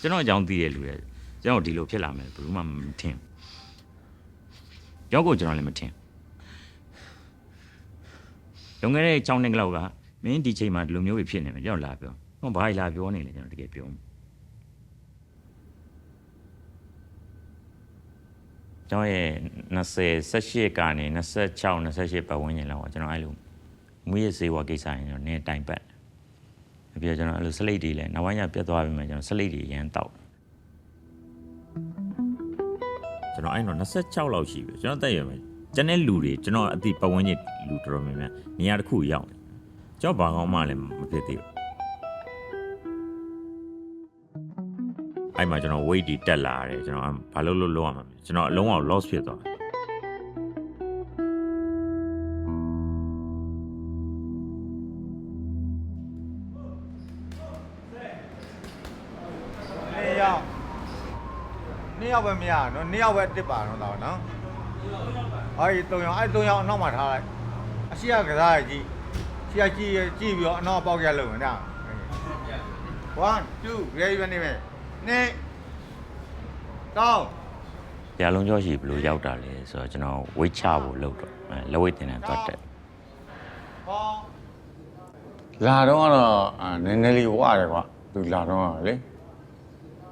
ကျွန်တော်အကြောင်းသိရလူရဲ့ကျွန်တော်ဒီလိုဖြစ်လာမယ်ဘယ်သူမှမထင်ရောက်ကိုကျွန်တော်လည်းမထင်လွန်ခဲ့တဲ့6နှစ်လောက်ကမင်းဒီချိန်မှာဒီလိုမျိုးဖြစ်နေမယ်ကျွန်တော်လာပြောဟောဘာလာပြောနေလဲကျွန်တော်တကယ်ပြောကျွန်တော်ရဲ့18ကနေ26 28ပတ်ဝန်းကျင်လောက်ကျွန်တော်အဲ့လိုမွေးရစေးဝါကိစ္စရင်ကျွန်တော်နည်းတိုင်ပတ်ပြီးတော့ကျွန်တော်အဲ့လိုစလိတ်တွေလည်းနောက်ပိုင်းကျပြတ်သွားပြီမှကျွန်တော်စလိတ်တွေရမ်းတောက်ကျွန်တော်အဲ့တော့26လောက်ရှိပြီကျွန်တော်တက်ရမယ်ကျန်တဲ့လူတွေကျွန်တော်အတိပတ်ဝန်းကျင်လူတော်တော်များများနေရာတစ်ခုရောက်နေကျွန်တော်ဘာကောင်းမှလည်းမဖြစ်သေးဘူးအဲ့မှာကျွန်တော် weight တွေတက်လာတယ်ကျွန်တော်ဘာလို့လုပ်ရမှာလဲကျွန်တော်အလုံးအောင် loss ဖြစ်သွားနှစ်ယောက်ပဲမရနော်နှစ်ယောက်ပဲတစ်ပါတော့တော့နော်အဲ့ဒီ3ယောက်အဲ့3ယောက်အနောက်မှာထားလိုက်အရှိရကစားရကြီးရှိရကြည့်ပြီးတော့အနောက်ပေါက်ရလုံးနော်1 2 ready ပဲနေမယ်နေတောင်းရလုံးကျော်ရှိဘလို့ရောက်တာလဲဆိုတော့ကျွန်တော်ဝိတ်ချဖို့လုပ်တော့လက်ဝိတ်တင်တဲ့တွတ်တက်လာတော့နည်းနည်းလေးဝရတယ်ကွာသူလာတော့လေ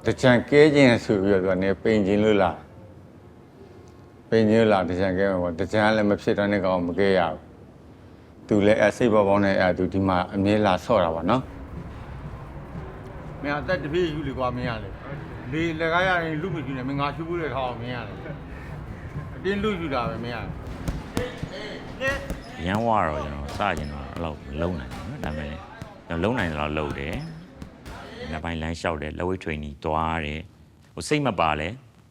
တချံကဲခြင်းဆိုပြီးတော့နေပိန်ခြင်းလို့လားပိန်ခြင်းလားတချံကဲမှာပေါ့တချံလည်းမဖြစ်တော့တဲ့ကောင်မကဲရဘူးသူလည်းစိတ်ပေါ်ပေါင်းနဲ့သူဒီမှာအမြဲလာဆော့တာပါနော်မင်းအသက်တပြေးယူလေကွာမင်းရလေလက်ကားရရင်လူမရှိနဲ့မင်းငါရှုပ်ဖို့တဲ့ခါအောင်မင်းရလေအတင်းလူယူတာပဲမင်းရရမ်းဝါတော့ကျွန်တော်စကျင်တော့အဲ့လောက်လုံးနိုင်တယ်နော်ဒါပေမဲ့ကျွန်တော်လုံးနိုင်တယ်လို့လုပ်တယ်နောက်ပိုင်းလမ်းလျှောက်တယ်လက်ဝိတ် training သွားတယ်ဟိုစိတ်မပါလဲ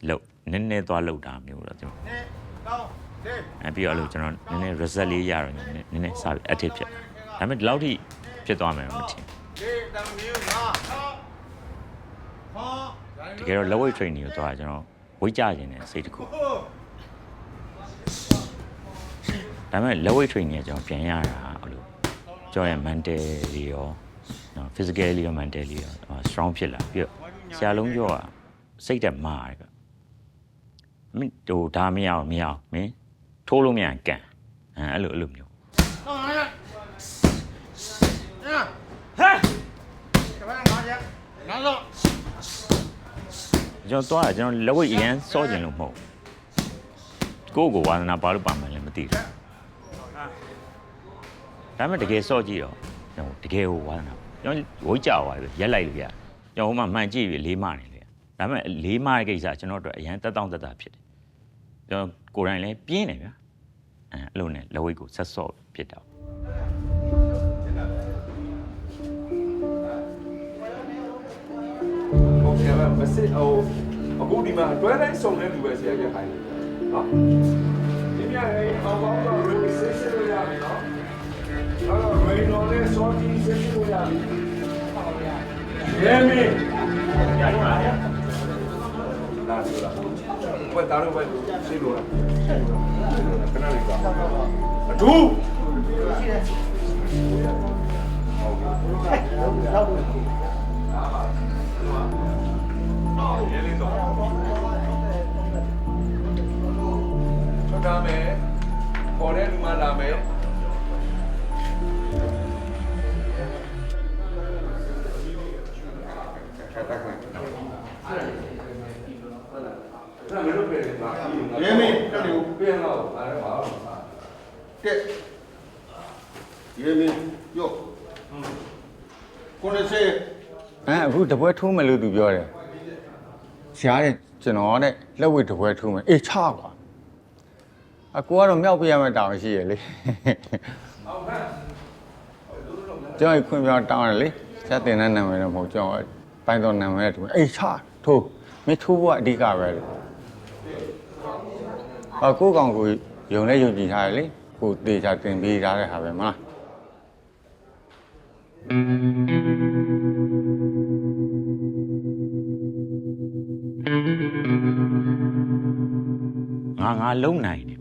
လုပ်နည်းနည်းသွားလုပ်တာမျိုးတော့ကျွန်တော်ပြီးတော့အဲ့လိုကျွန်တော်နည်းနည်း result လေးရတော့နည်းနည်းစပြီး active ဖြစ်ဒါပေမဲ့ဒီလောက်ထိဖြစ်သွားမယ်မထင်တကယ်တော့လက်ဝိတ် training ကိုသွားကျွန်တော်ဝိတ်ကြခြင်းနဲ့စိတ်တစ်ခုဒါပေမဲ့လက်ဝိတ် training ကကျွန်တော်ပြန်ရတာအဲ့လိုကြောရဲ့ mental တွေရောနော် physically ရော mentally ရော strong ဖြစ်လာပြီးတော့ဆရာလုံးကြောကစိတ်တက်မာတယ်ကမင်းတို့ဒါမရအောင်မင်းထိုးလို့မရကန်အဲ့လိုမျိုးကျွန်တော်လက်ဝိတ်အရင်စောကျင်လို့မဟုတ်ကိုယ့်ကိုဝါသနာပါလို့ပါမှလည်းမသိဘူးဒါပေမဲ့တကယ်စောကြည့်တော့တကယ်ကိုဝါသနာကျွန်တော်ဝိတ်ကြသွားပြီရက်လိုက်လို့ရကျွန်တော်ဟိုမှာမှန်ကြည့်ပြီလေးမနေလေဒါပေမဲ့လေးမတဲ့ကိစ္စကျွန်တော်တို့အရင်တက်တောင့်တက်တာဖြစ်တယ်ကျွန်တော်ကိုယ်တိုင်လည်းပြင်းတယ်ဗျာအဲ့လိုနဲ့လက်ဝိတ်ကိုဆက်စော့ဖြစ်တာဟုတ်ကဲ့ပါမစစ်အခုဒီမှာတွဲတိုင်းစုံတဲ့လူပဲဆရာရခိုင်နော်ဒီမြရဲ့အောက်တော့ registration လို့ရတယ်နော်အဲ့တော့ radar နဲ့ sorting ဆက်လို့ရတယ်ရဲမင်းရရပါလားလာပြီလားဘယ်တားလို့ပဲရှင်းလို့လားခဏလေးကအထူးရှိတယ်ဟုတ်ကဲ့ရဲလေးတော့ထွက်တာမယ်ပေါ်တဲ့လူမှလာမယ်那没有别人拿，爷们这里有别人老俺这麻烦啊。တက်ရေမင်းရောကိုနေစေအခုတပွဲထိုးမယ်လို့သူပြောတယ်ဆရာတဲ့ကျွန်တော်တဲ့လက်ဝဲတပွဲထိုးမယ်အေးချကွာအကိုကတော့မြောက်ပြရမယ့်တောင်းရှိရလေကျွန်တော်ခွင့်ပြောင်းတောင်းရလေဆက်တင်တဲ့နာမည်တော့မဟုတ်ကျွန်တော်ပိုင်းတော်နာမည်တူအေးချထိုးမင်းထိုးဖို့အဓိကပဲလေကိုကောင်ကိုယုံလဲယုံကြည်ထားတယ်လေကိုတေချာတင်ပေးထားတဲ့ဟာပဲမလားငါလုံနိုင်တယ်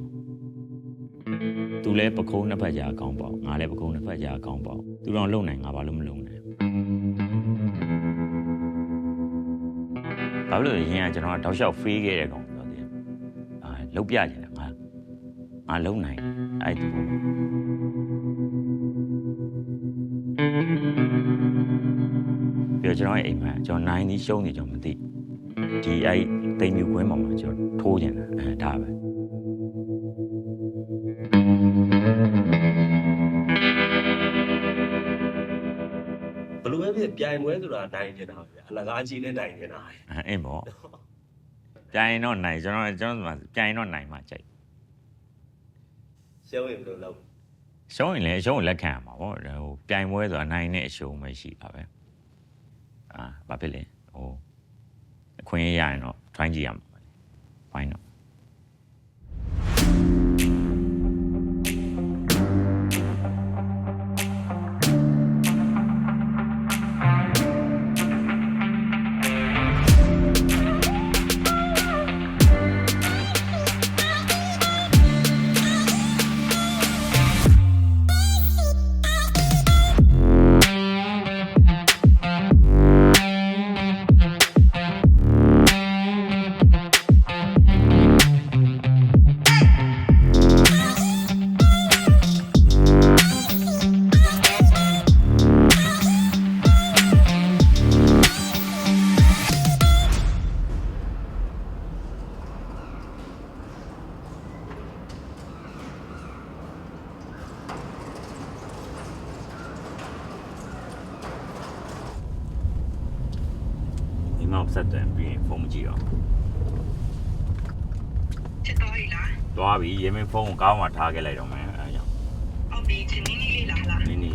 သူလည်းပခုံးနှစ်ဖက်ကြာအကောင်းပေါ့ငါလည်းပခုံးနှစ်ဖက်ကြာအကောင်းပေါ့သူတော့လုံနိုင်ငါဘာလို့မလုံနိုင်ဘာလို့လဲရင်ကကျွန်တော်တောက်လျှောက်ဖေးခဲ့တဲ့ကောင်ဆိုတော့လုတ်ပြကျင်တယ်ငါလုံနိုင်အဲ့ဒီပြောကျွန်တော်ရဲ့အိမ်မှာကျွန်တော်နိုင်သည်ရှုံးနေကျွန်တော်မသိဒီအဲ့တိမ်မြူခွင်းပေါ်မှာကျွန်တော်ထိုးကျင်တယ်ဒါပဲဘလို့ပဲပြိုင်ပွဲဆိုတာနိုင်နေတာပဲဗျအလကားကြီးနဲ့နိုင်နေတာ အင်းပေါ့ပြိုင်တော့နိုင်ကျွန်တော်ပြိုင်တော့နိုင်မှကြိုက် ရှုံးရင်ဘယ်လိုလုပ် ရှုံးရင်လည်းရှုံးကိုလက်ခံရမှာပေါ့ဟိုပြိုင်ပွဲဆိုတာနိုင်တဲ့အရှုံးပဲရှိတာပဲဘာဖြစ်လဲဟိုအခွင့်အရေးရရင်တော့ try ကြည့်ရမှာပဲဘိုင်းတော့မောက်ဆက်တယ်ပြီးရင်ဖုန်းမကြည့်တော့ချက်သွားပြီလားသွားပြီရေမင်းဖုန်းကိုကောင်းမှထားခဲ့လိုက်တော့မယ်အဲကြောင့်ဟုတ်ပြီချင်းနီးလေးလာလားနီးနီး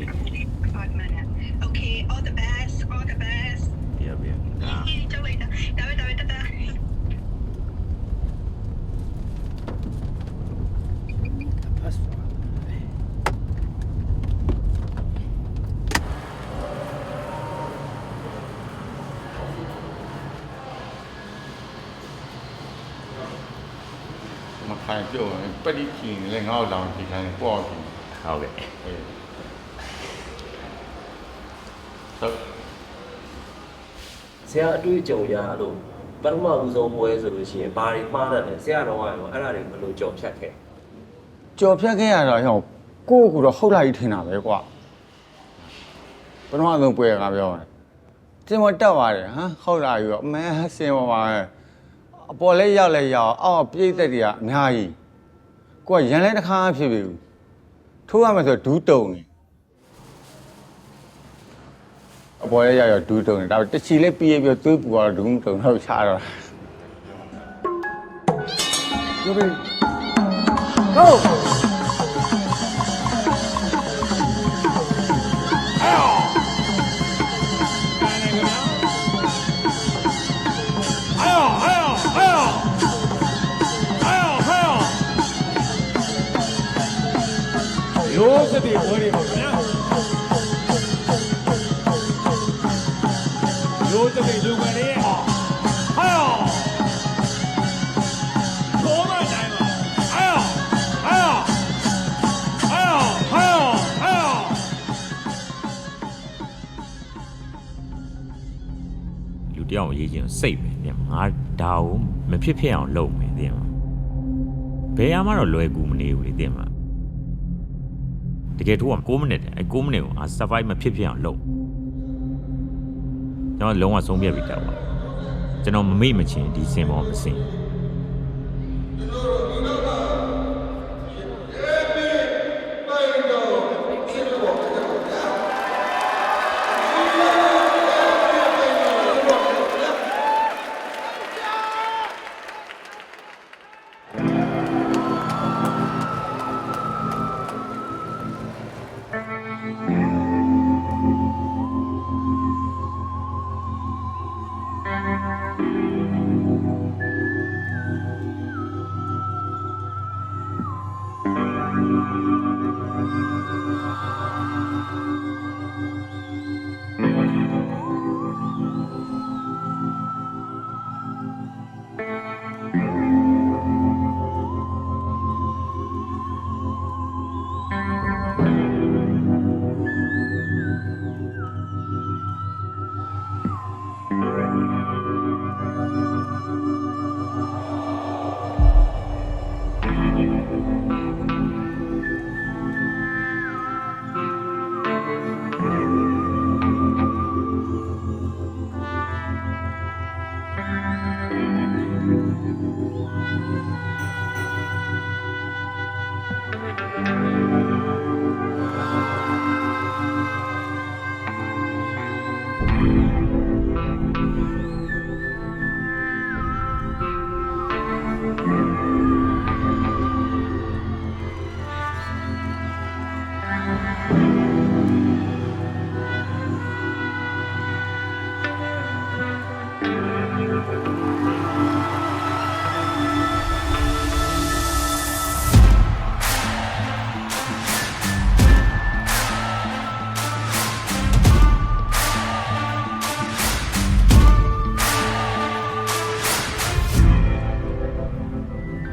Okay all the best ပြပြဒါကြောက်လိုက်တာဒါမခိုင်ပြောရင်ပဋိချင်လည်းငါ့အောင်ဒီခိုင်ပေါ့ပြီဟုတ်ကဲ့ဆရာအတွေ့အကြုံရလို့ပထမဦးဆုံးပွဲဆိုလို့ရှိရင်ဘာတွေမှားတယ်လဲဆရာတော်ကရောအဲ့ဒါတွေဘယ်လိုကြော်ဖြတ်ခဲ့ကြော်ဖြတ်ခဲ့ရတော့ဟောကိုယ့်ကတော့ဟုတ်လိုက်ထင်တာပဲကွာပထမဆုံးပွဲကပြောတယ်စင်မတက်ပါတယ်ဟမ်ဟုတ်လာပြီတော့အမဲစင်ပေါ်ပါပဲအပေါ်လဲရောက်လဲရောက်အောက်ပြိတ်သက်တွေကအများကြီးကိုကရန်လဲတစ်ခါဖြစ်ပြီထိုးရမယ်ဆိုဒူးတုံနေအပေါ်လဲရောက်ဒူးတုံနေဒါပေမဲ့တချီလဲပြေးပြီးသွေးပူတော့ဒူးတုံတော့ချတော့ဟုတ်ပြီ Goရိုးစတဲ့ပွဲတွေပေါ့ဗျာရိုးစတဲ့လူငယ်တွေဟာဘောမနိုင်ပါလူတယောက်ရေးချင်းစိတ်ပဲတင်ငါဒါကိုမဖြစ်ဖြစ်အောင်လုပ်မယ်တင်မှာဘယ်အမှတော့လွယ်ကူမနေဘူးလေတင်မှာတကယ်ထိုးက6မိနစ်တယ်အဲ6မိနစ်ကိုsurvive မဖြစ်ဖြစ်အောင်လုပ်ကျွန်တော်လုံးဝဆုံးဖြတ်ပြီးတက်သွားကျွန်တော်မမေ့မချင်ဒီစင်ပေါ်မစင်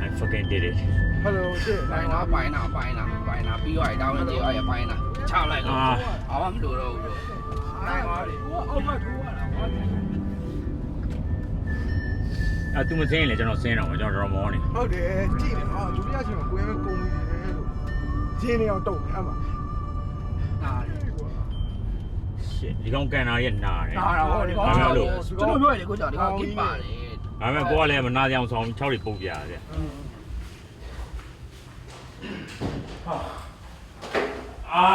I fucking did it ဟယ်လိုရှေ့ ပိုင်းနာပြီးတော့တောင်းနေတယ်အဲ့ပိုင်းနာချလိုက်လို့ဘာမှမလိုတော့ဘူးလို့နိုင်သွားတယ် အောက်ကထိုးရတာကွာ အဲ့သူမစင်းရင်လေကျွန်တော်စင်းတော့မှာကျွန်တော်တော်မောနေ ဟုတ်တယ်ကြည့်တယ်ဟာဒုတိယချိန်မှာကိုယ်ပဲကုန်ပြီလေလို့ရင်းနေအောင်တုတ်တယ်အမှ နားတယ် ရှစ်ဒီကောင်ကန်နာရဲ့နာတယ် နားတော့ဒီကောင်ကျွန်တော်ပြောရတယ်ကိုကြောင့်ဒီကောင်ကစ်ပါတယ် ဒါပေမဲ့ကိုကလည်းမနာကြအောင်ဆောင်6တွေပုတ်ပြရတယ် အာ